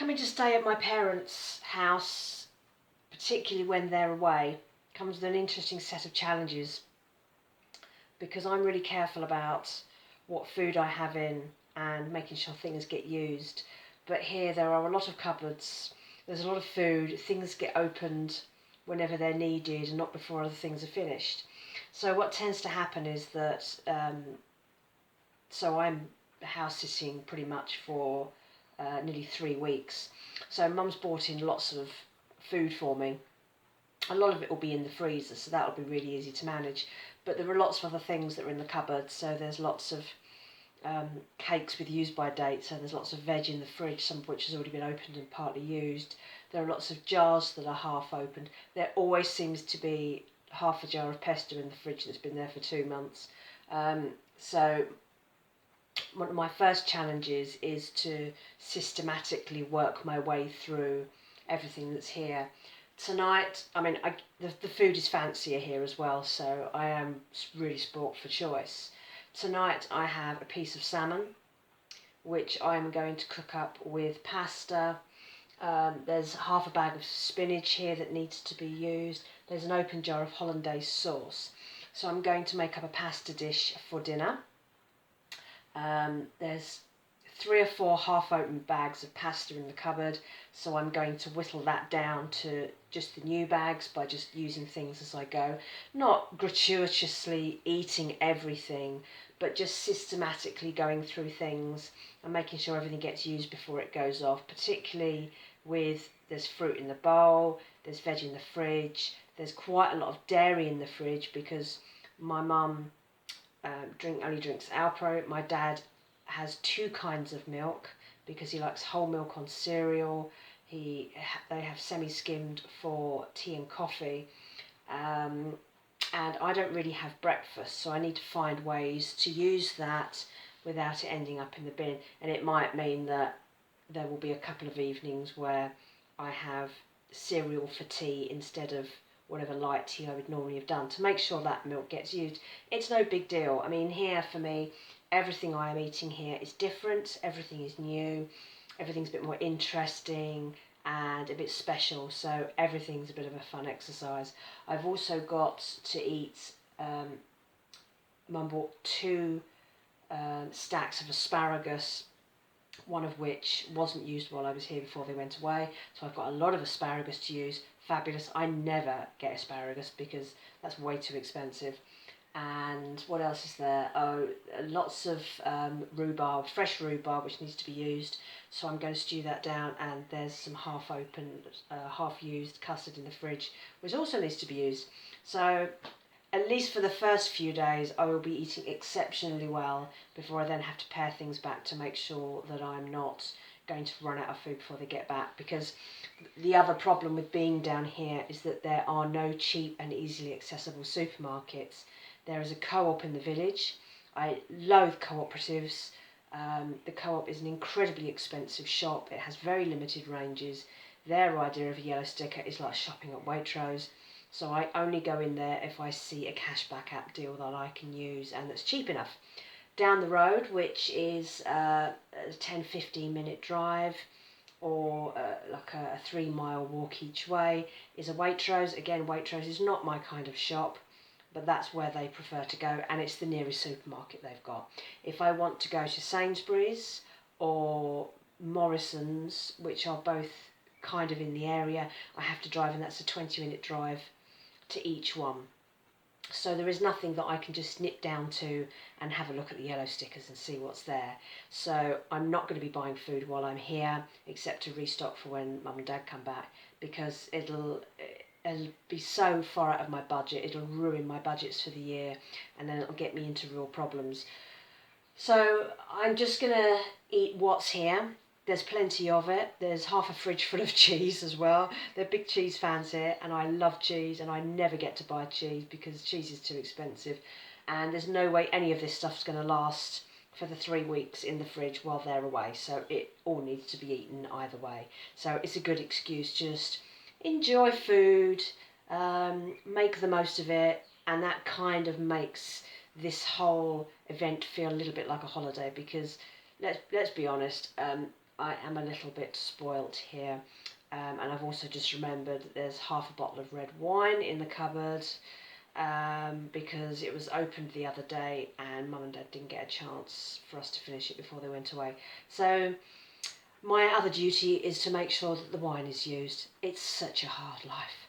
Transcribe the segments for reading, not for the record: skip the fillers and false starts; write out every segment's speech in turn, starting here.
Coming to stay at my parents' house, particularly when they're away, comes with an interesting set of challenges because I'm really careful about what food I have in and making sure things get used. But here there are a lot of cupboards, there's a lot of food, things get opened whenever they're needed and not before other things are finished. So what tends to happen is that, so I'm house sitting pretty much for nearly 3 weeks. So Mum's brought in lots of food for me. A lot of it will be in the freezer, so that'll be really easy to manage. But there are lots of other things that are in the cupboard. So there's lots of cakes with use by date. So there's lots of veg in the fridge, some of which has already been opened and partly used. There are lots of jars that are half opened. There always seems to be half a jar of pesto in the fridge that's been there for 2 months. So one of my first challenges is to systematically work my way through everything that's here. Tonight, I mean, the food is fancier here as well, so I am really sport for choice. Tonight I have a piece of salmon, which I'm going to cook up with pasta. There's half a bag of spinach here that needs to be used. There's an open jar of hollandaise sauce. So I'm going to make up a pasta dish for dinner. There's 3 or 4 half-open bags of pasta in the cupboard, so I'm going to whittle that down to just the new bags by just using things as I go. Not gratuitously eating everything, but just systematically going through things and making sure everything gets used before it goes off, particularly with there's fruit in the bowl, there's veg in the fridge, there's quite a lot of dairy in the fridge because my mum only drinks Alpro. My dad has 2 kinds of milk because he likes whole milk on cereal. They have semi-skimmed for tea and coffee. And I don't really have breakfast, so I need to find ways to use that without it ending up in the bin. And it might mean that there will be a couple of evenings where I have cereal for tea instead of whatever light tea I would normally have done to make sure that milk gets used. It's no big deal. I mean, here for me, everything I am eating here is different, everything is new, everything's a bit more interesting and a bit special, so everything's a bit of a fun exercise. I've also got to eat, Mum bought 2 stacks of asparagus, one of which wasn't used while I was here before they went away, so I've got a lot of asparagus to use. Fabulous. I never get asparagus because that's way too expensive. And what else is there? Oh, lots of rhubarb, fresh rhubarb, which needs to be used. So I'm going to stew that down, and there's some half-open, half-used custard in the fridge, which also needs to be used. So at least for the first few days, I will be eating exceptionally well before I then have to pare things back to make sure that I'm not going to run out of food before they get back. Because the other problem with being down here is that there are no cheap and easily accessible supermarkets. There is a co-op in the village. I loathe cooperatives. The co-op is an incredibly expensive shop. It has very limited ranges. Their idea of a yellow sticker is like shopping at Waitrose. So I only go in there if I see a cashback app deal that I can use and that's cheap enough. Down the road, which is a 10-15 minute drive, or like a 3-mile walk each way, is a Waitrose. Again, Waitrose is not my kind of shop, but that's where they prefer to go, and it's the nearest supermarket they've got. If I want to go to Sainsbury's or Morrison's, which are both kind of in the area, I have to drive, and that's a 20-minute drive to each one. So there is nothing that I can just nip down to and have a look at the yellow stickers and see what's there. So I'm not going to be buying food while I'm here, except to restock for when Mum and Dad come back, because it'll be so far out of my budget, it'll ruin my budgets for the year, and then it'll get me into real problems. So I'm just going to eat what's here. There's plenty of it. There's half a fridge full of cheese as well. They're big cheese fans here, and I love cheese, and I never get to buy cheese because cheese is too expensive. And there's no way any of this stuff's going to last for the 3 weeks in the fridge while they're away. So it all needs to be eaten either way. So it's a good excuse. Just enjoy food, make the most of it, and that kind of makes this whole event feel a little bit like a holiday because let's be honest, I am a little bit spoilt here. And I've also just remembered that there's half a bottle of red wine in the cupboard, because it was opened the other day and Mum and Dad didn't get a chance for us to finish it before they went away. So my other duty is to make sure that the wine is used. It's such a hard life.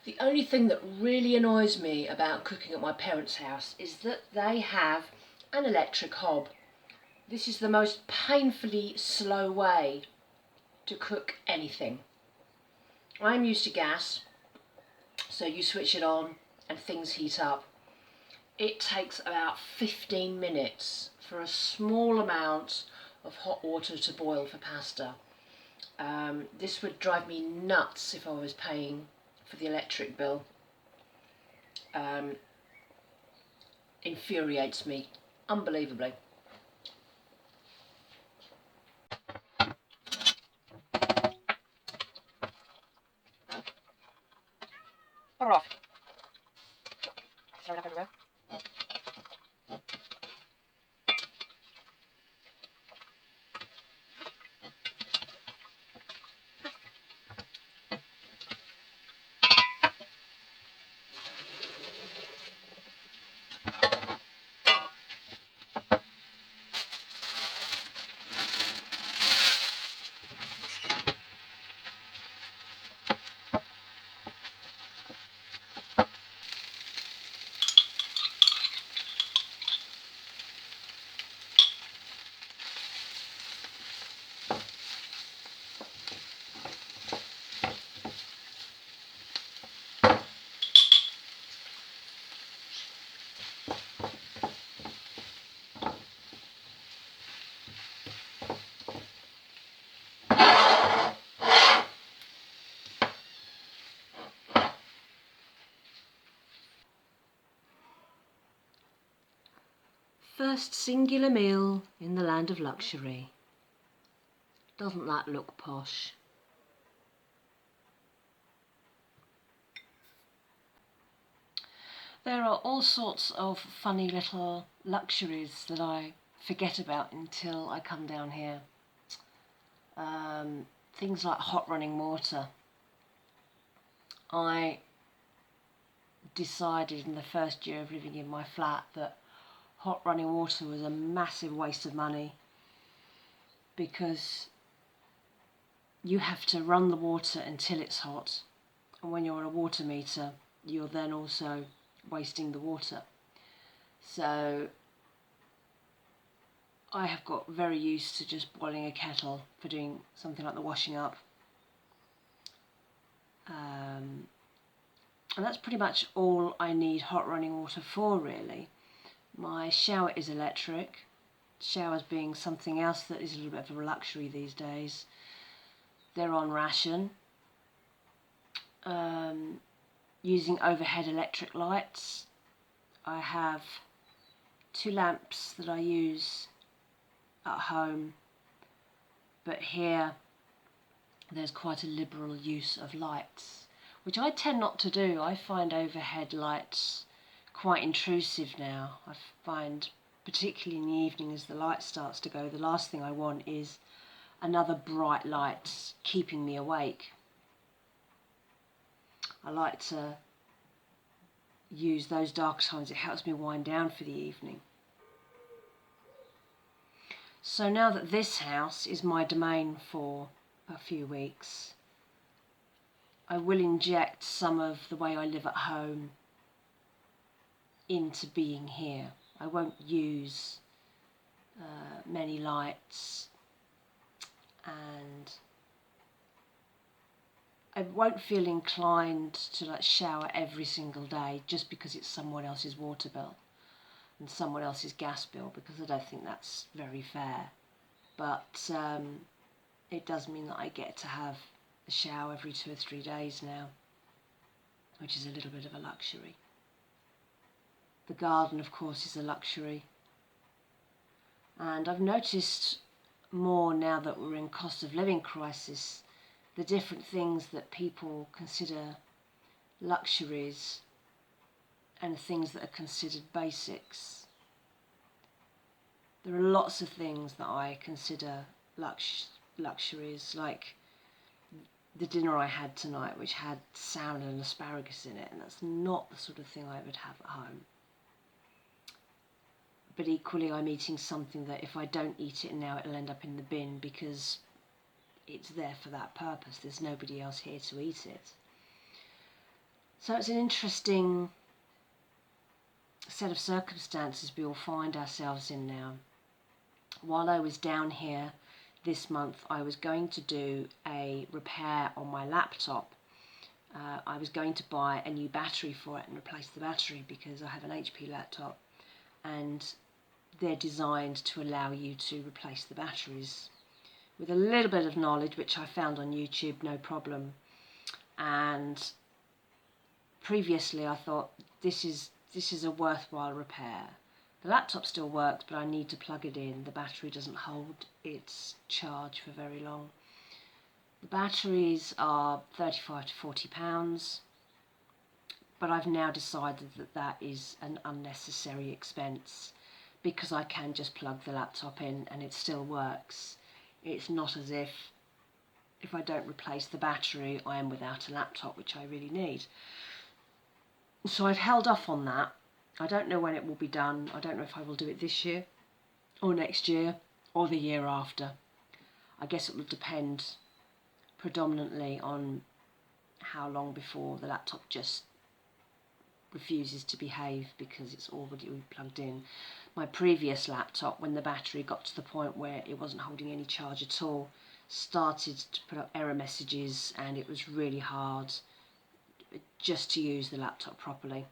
The only thing that really annoys me about cooking at my parents' house is that they have an electric hob. This is the most painfully slow way to cook anything. I'm used to gas, so you switch it on and things heat up. It takes about 15 minutes for a small amount of hot water to boil for pasta. This would drive me nuts if I was paying for the electric bill. Infuriates me unbelievably. Throw it off. Throw it up everywhere. First singular meal in the land of luxury. Doesn't that look posh? There are all sorts of funny little luxuries that I forget about until I come down here. Things like hot running water. I decided in the first year of living in my flat that hot running water was a massive waste of money, because you have to run the water until it's hot, and when you're on a water meter you're then also wasting the water. So I have got very used to just boiling a kettle for doing something like the washing up. And that's pretty much all I need hot running water for, really. My shower is electric, showers being something else that is a little bit of a luxury these days. They're on ration. Using overhead electric lights. I have 2 lamps that I use at home, but here there's quite a liberal use of lights, which I tend not to do. I find overhead lights quite intrusive now. I find, particularly in the evening as the light starts to go, the last thing I want is another bright light keeping me awake. I like to use those dark times. It helps me wind down for the evening. So now that this house is my domain for a few weeks, I will inject some of the way I live at home into being here. I won't use many lights, and I won't feel inclined to shower every single day just because it's someone else's water bill and someone else's gas bill, because I don't think that's very fair. But it does mean that I get to have a shower every 2 or 3 days now, which is a little bit of a luxury. The garden, of course, is a luxury. And I've noticed more now that we're in cost of living crisis, the different things that people consider luxuries and things that are considered basics. There are lots of things that I consider luxuries, like the dinner I had tonight, which had salmon and asparagus in it, and that's not the sort of thing I would have at home. But equally, I'm eating something that if I don't eat it now, it'll end up in the bin because it's there for that purpose. There's nobody else here to eat it. So it's an interesting set of circumstances we all find ourselves in now. While I was down here this month, I was going to do a repair on my laptop. I was going to buy a new battery for it and replace the battery because I have an HP laptop, and they're designed to allow you to replace the batteries with a little bit of knowledge, which I found on YouTube, no problem. And previously I thought, this is a worthwhile repair. The laptop still works, but I need to plug it in. The battery doesn't hold its charge for very long. The batteries are £35 to £40, but I've now decided that that is an unnecessary expense because I can just plug the laptop in and it still works. It's not as if I don't replace the battery, I am without a laptop, which I really need. So I've held off on that. I don't know when it will be done. I don't know if I will do it this year or next year or the year after. I guess it will depend predominantly on how long before the laptop just refuses to behave because it's already plugged in. My previous laptop, when the battery got to the point where it wasn't holding any charge at all, started to put up error messages, and it was really hard just to use the laptop properly.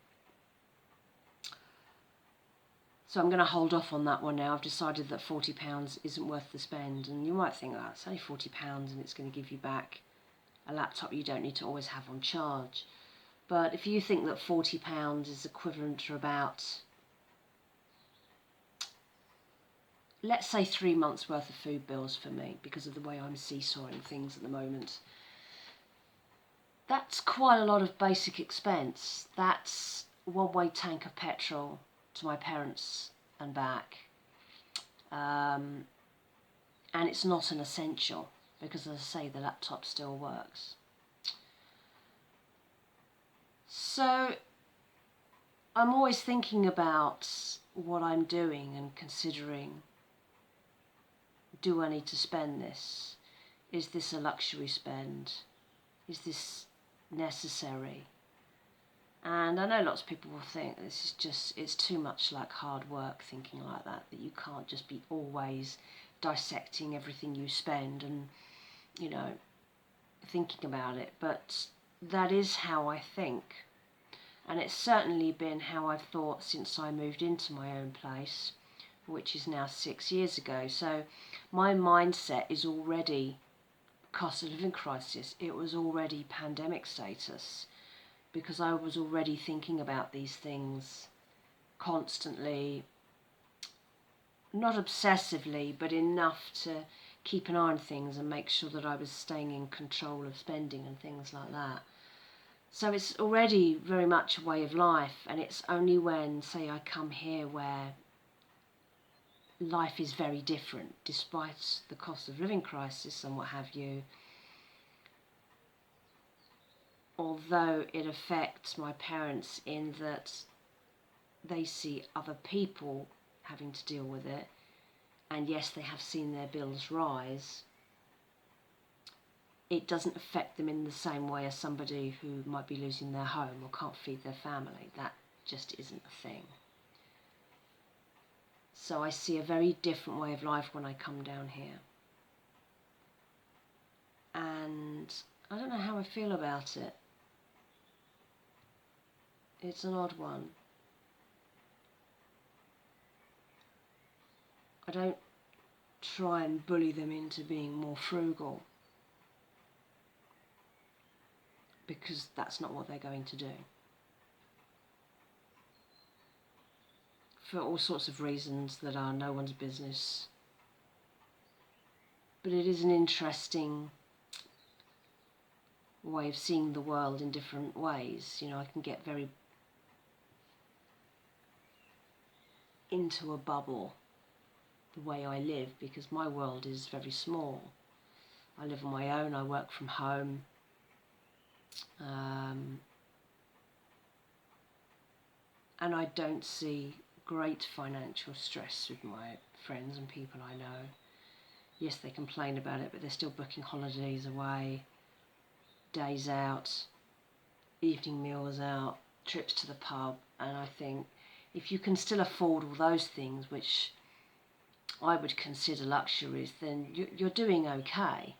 So I'm going to hold off on that one now. I've decided that £40 isn't worth the spend, and you might think, oh, it's only £40 and it's going to give you back a laptop you don't need to always have on charge. But if you think that £40 is equivalent to about, let's say 3 months worth of food bills for me, because of the way I'm seesawing things at the moment, that's quite a lot of basic expense. That's one-way tank of petrol to my parents and back. And it's not an essential because, as I say, the laptop still works. So I'm always thinking about what I'm doing and considering, do I need to spend this? Is this a luxury spend? Is this necessary? And I know lots of people will think this is just, it's too much like hard work thinking like that you can't just be always dissecting everything you spend and, thinking about it. But that is how I think. And it's certainly been how I've thought since I moved into my own place, which is now 6 years ago. So my mindset is already cost of living crisis. It was already pandemic status, because I was already thinking about these things constantly, not obsessively, but enough to keep an eye on things and make sure that I was staying in control of spending and things like that. So it's already very much a way of life, and it's only when, say, I come here where life is very different, despite the cost of living crisis and what have you, although it affects my parents in that they see other people having to deal with it, and yes, they have seen their bills rise, it doesn't affect them in the same way as somebody who might be losing their home or can't feed their family. That just isn't a thing. So I see a very different way of life when I come down here. And I don't know how I feel about it. It's an odd one. I don't try and bully them into being more frugal, because that's not what they're going to do. For all sorts of reasons that are no one's business. But it is an interesting way of seeing the world in different ways. You know, I can get very into a bubble the way I live, because my world is very small. I live on my own, I work from home. And I don't see great financial stress with my friends and people I know. Yes, they complain about it, but they're still booking holidays away, days out, evening meals out, trips to the pub. And I think if you can still afford all those things, which I would consider luxuries, then you're doing okay.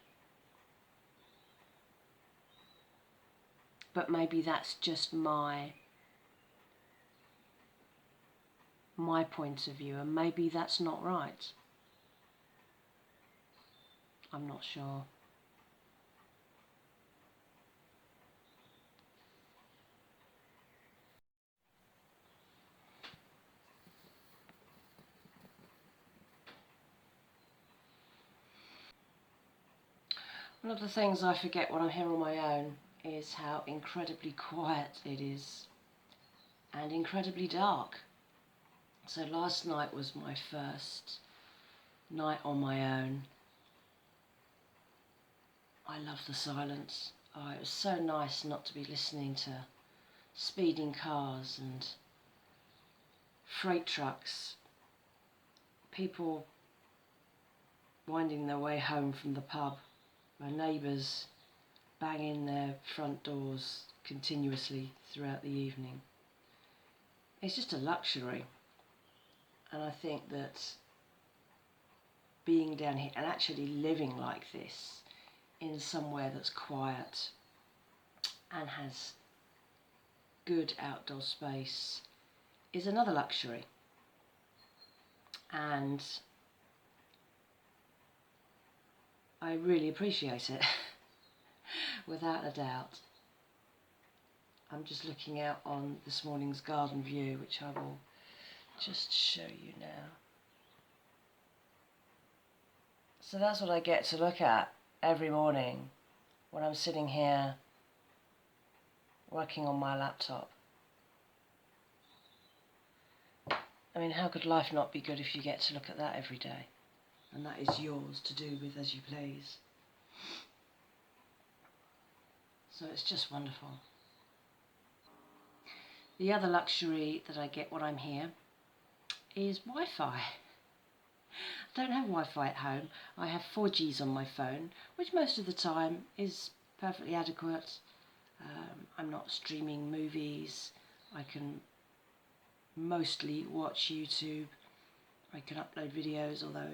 But maybe that's just my point of view, and maybe that's not right. I'm not sure. One of the things I forget when I'm here on my own is how incredibly quiet it is and incredibly dark. So last night was my first night on my own. I love the silence. Oh, it was so nice not to be listening to speeding cars and freight trucks, people winding their way home from the pub, my neighbours banging their front doors continuously throughout the evening. It's just a luxury. And I think that being down here and actually living like this in somewhere that's quiet and has good outdoor space is another luxury. And I really appreciate it, without a doubt. I'm just looking out on this morning's garden view, which I will just show you now. So that's what I get to look at every morning when I'm sitting here working on my laptop. I mean, how could life not be good if you get to look at that every day? And that is yours to do with as you please. So it's just wonderful. The other luxury that I get when I'm here is Wi-Fi. I don't have Wi-Fi at home. I have 4Gs on my phone, which most of the time is perfectly adequate. I'm not streaming movies. I can mostly watch YouTube. I can upload videos, although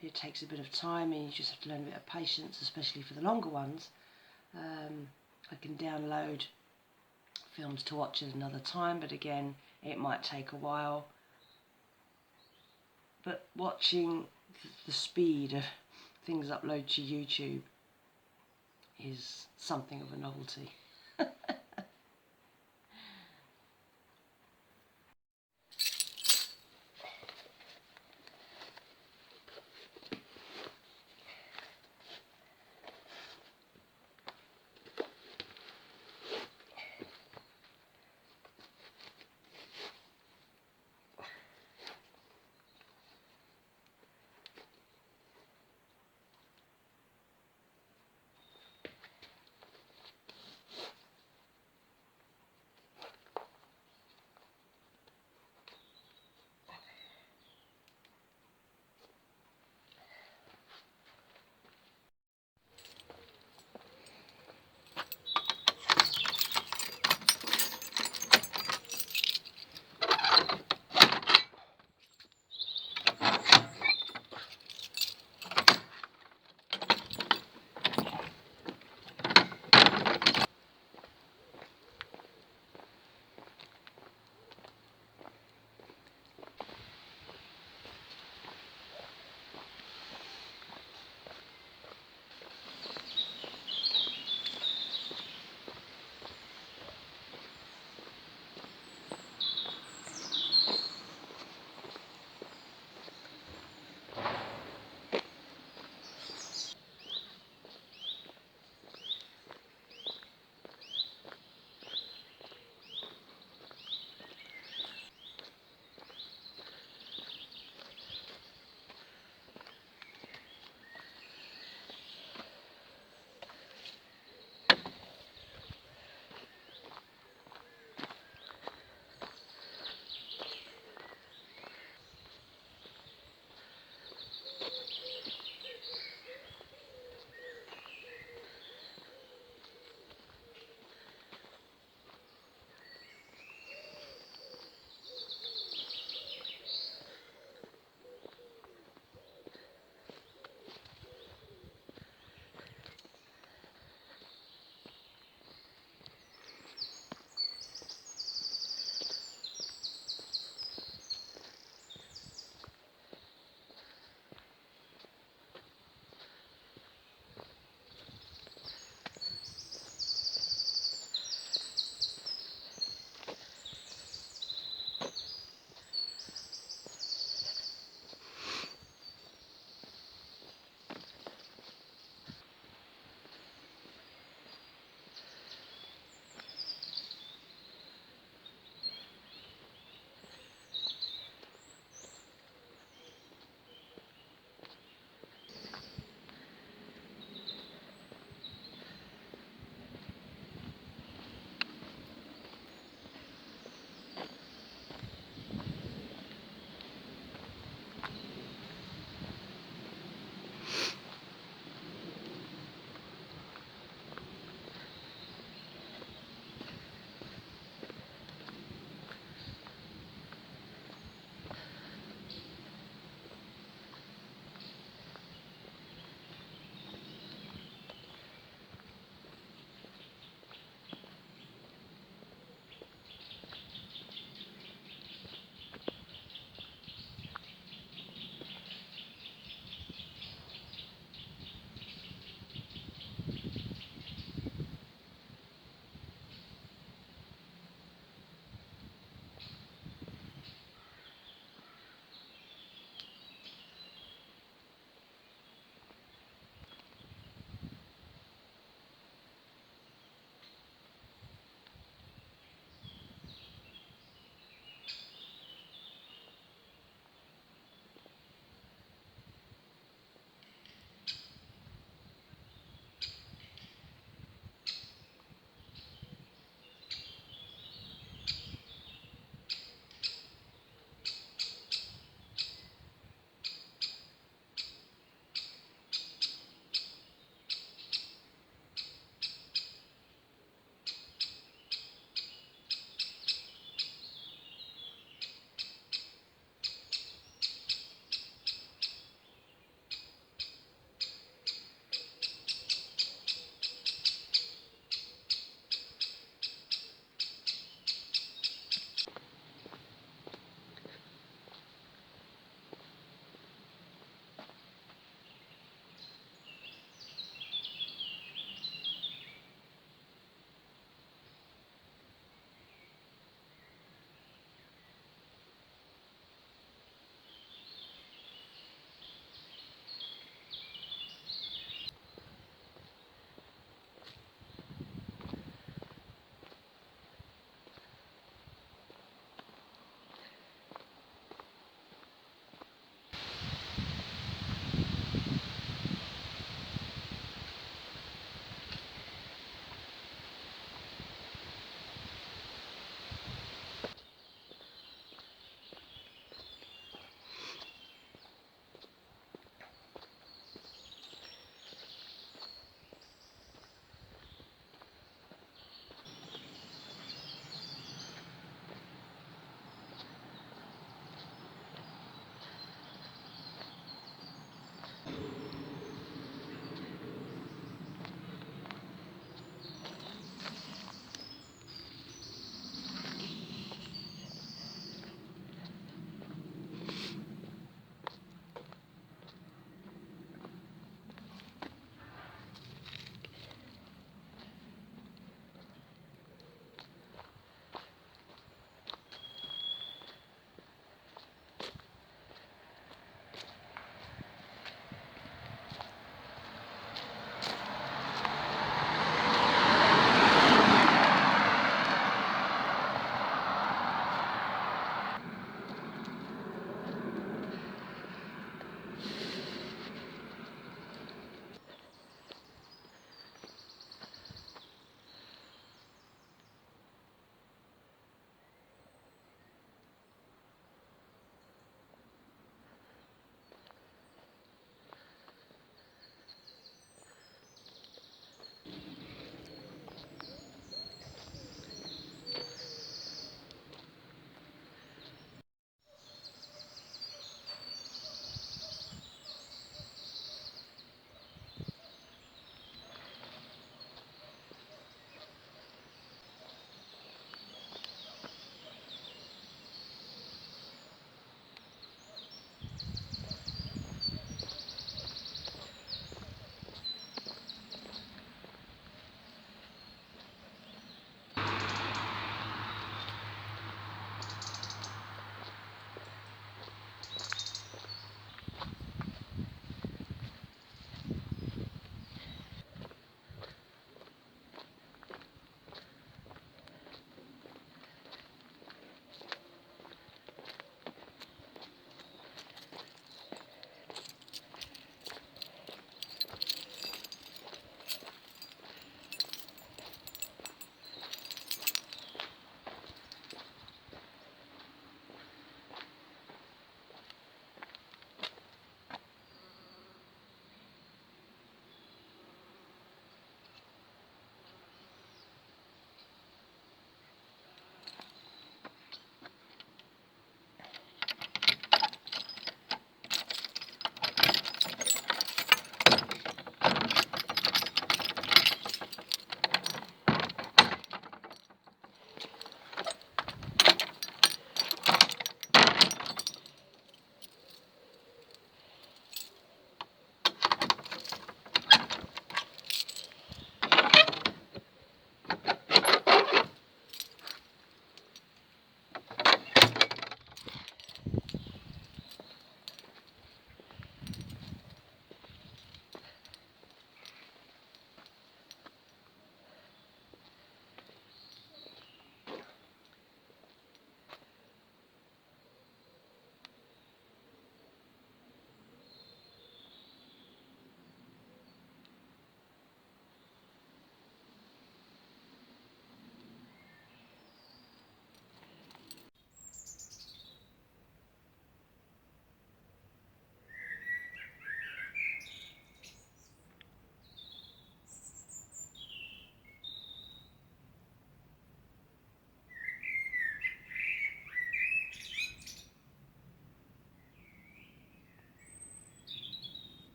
it takes a bit of time and you just have to learn a bit of patience, especially for the longer ones. I can download films to watch at another time, but again, it might take a while. But watching the speed of things upload to YouTube is something of a novelty.